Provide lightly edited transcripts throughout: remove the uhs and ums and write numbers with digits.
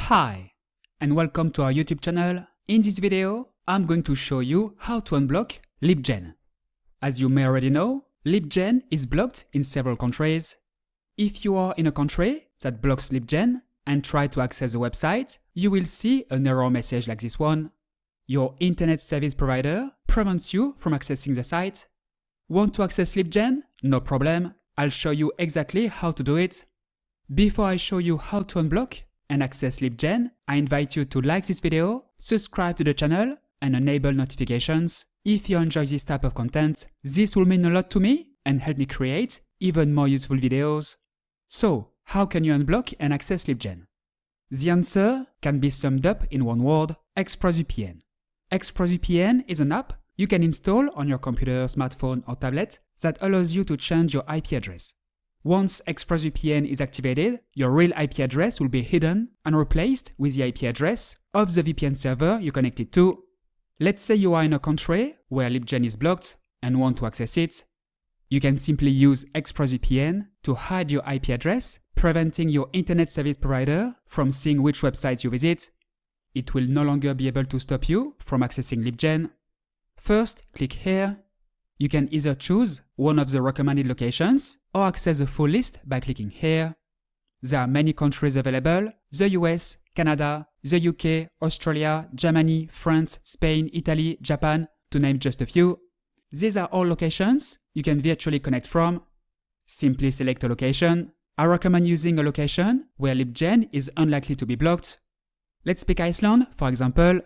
Hi, and welcome to our YouTube channel. In this video, I'm going to show you how to unblock LibGen. As you may already know, LibGen is blocked in several countries. If you are in a country that blocks LibGen and try to access the website, you will see an error message like this one. Your internet service provider prevents you from accessing the site. Want to access LibGen? No problem. I'll show you exactly how to do it. Before I show you how to unblock and access LibGen, I invite you to like this video, subscribe to the channel, and enable notifications. If you enjoy this type of content, this will mean a lot to me and help me create even more useful videos. So, how can you unblock and access LibGen? The answer can be summed up in one word: ExpressVPN. ExpressVPN is an app you can install on your computer, smartphone, or tablet that allows you to change your IP address. Once ExpressVPN is activated, your real IP address will be hidden and replaced with the IP address of the VPN server you connected to. Let's say you are in a country where LibGen is blocked and want to access it. You can simply use ExpressVPN to hide your IP address, preventing your internet service provider from seeing which websites you visit. It will no longer be able to stop you from accessing LibGen. First, click here. You can either choose one of the recommended locations or access the full list by clicking here. There are many countries available: the US, Canada, the UK, Australia, Germany, France, Spain, Italy, Japan, to name just a few. These are all locations you can virtually connect from. Simply select a location. I recommend using a location where LibGen is unlikely to be blocked. Let's pick Iceland, for example.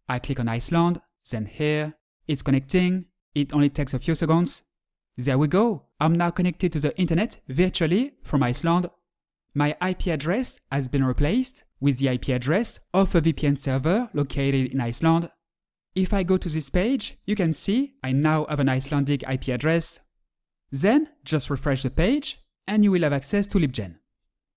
I click on Iceland, then here. It's connecting. It only takes a few seconds. There we go. I'm now connected to the internet virtually from Iceland. My IP address has been replaced with the IP address of a VPN server located in Iceland. If I go to this page, you can see I now have an Icelandic IP address. Then just refresh the page and you will have access to LibGen.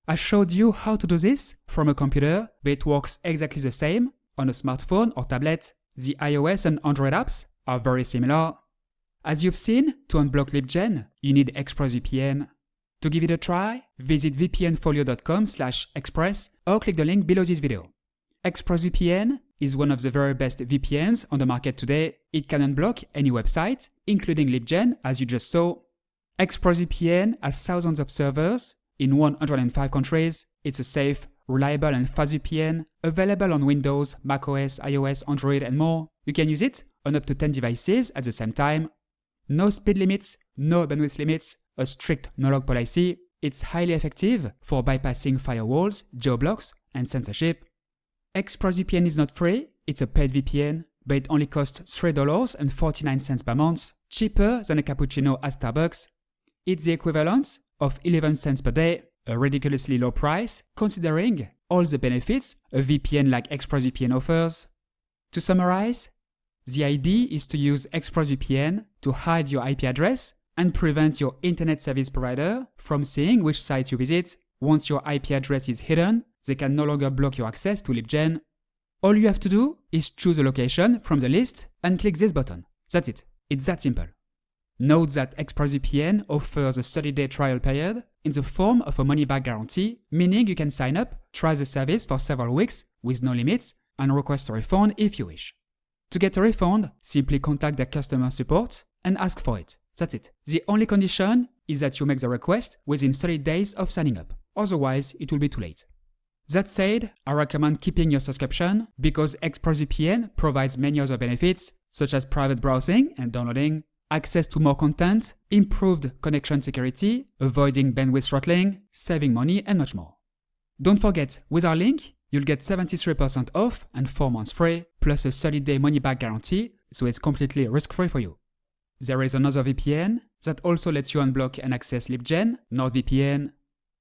I showed you how to do this from a computer, but it works exactly the same on a smartphone or tablet. The iOS and Android apps are very similar. As you've seen, to unblock LibGen, you need ExpressVPN. To give it a try, visit vpnfolio.com/express or click the link below this video. ExpressVPN is one of the very best VPNs on the market today. It can unblock any website, including LibGen, as you just saw. ExpressVPN has thousands of servers in 105 countries. It's a safe, reliable, and fast VPN, available on Windows, macOS, iOS, Android, and more. You can use it on up to 10 devices at the same time. No speed limits, no bandwidth limits, a strict no-log policy. It's highly effective for bypassing firewalls, geoblocks, and censorship. ExpressVPN is not free, it's a paid VPN, but it only costs $3.49 per month, cheaper than a cappuccino at Starbucks. It's the equivalent of 11 cents per day, a ridiculously low price considering all the benefits a VPN like ExpressVPN offers. To summarize, the idea is to use ExpressVPN to hide your IP address and prevent your internet service provider from seeing which sites you visit. Once your IP address is hidden, they can no longer block your access to LibGen. All you have to do is choose a location from the list and click this button. That's it. It's that simple. Note that ExpressVPN offers a 30-day trial period in the form of a money-back guarantee, meaning you can sign up, try the service for several weeks with no limits, and request a refund if you wish. To get a refund, simply contact their customer support and ask for it. That's it. The only condition is that you make the request within 30 days of signing up. Otherwise, it will be too late. That said, I recommend keeping your subscription because ExpressVPN provides many other benefits, such as private browsing and downloading, access to more content, improved connection security, avoiding bandwidth throttling, saving money, and much more. Don't forget, with our link, you'll get 73% off and 4 months free, plus a 30-day money-back guarantee, so it's completely risk-free for you. There is another VPN that also lets you unblock and access LibGen, NordVPN.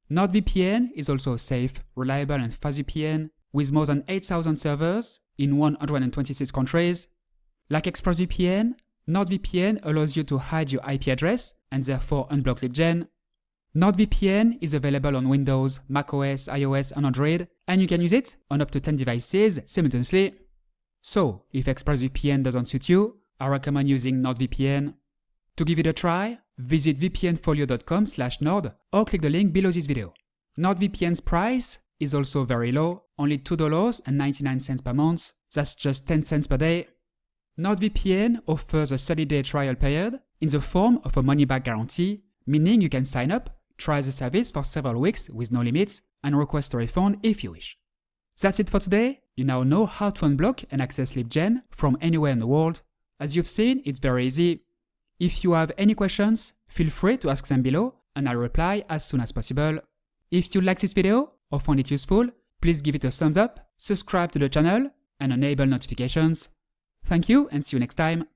NordVPN is also a safe, reliable, and fast VPN with more than 8,000 servers in 126 countries. Like ExpressVPN, NordVPN allows you to hide your IP address and therefore unblock LibGen. NordVPN is available on Windows, macOS, iOS, and Android, and you can use it on up to 10 devices simultaneously. So, if ExpressVPN doesn't suit you, I recommend using NordVPN. To give it a try, visit vpnfolio.com/nord or click the link below this video. NordVPN's price is also very low, only $2.99 per month, that's just 10 cents per day. NordVPN offers a 30-day trial period in the form of a money-back guarantee, meaning you can sign up, try the service for several weeks with no limits, and request a refund if you wish. That's it for today. You now know how to unblock and access LibGen from anywhere in the world. As you've seen, it's very easy. If you have any questions, feel free to ask them below, and I'll reply as soon as possible. If you liked this video or found it useful, please give it a thumbs up, subscribe to the channel, and enable notifications. Thank you and see you next time.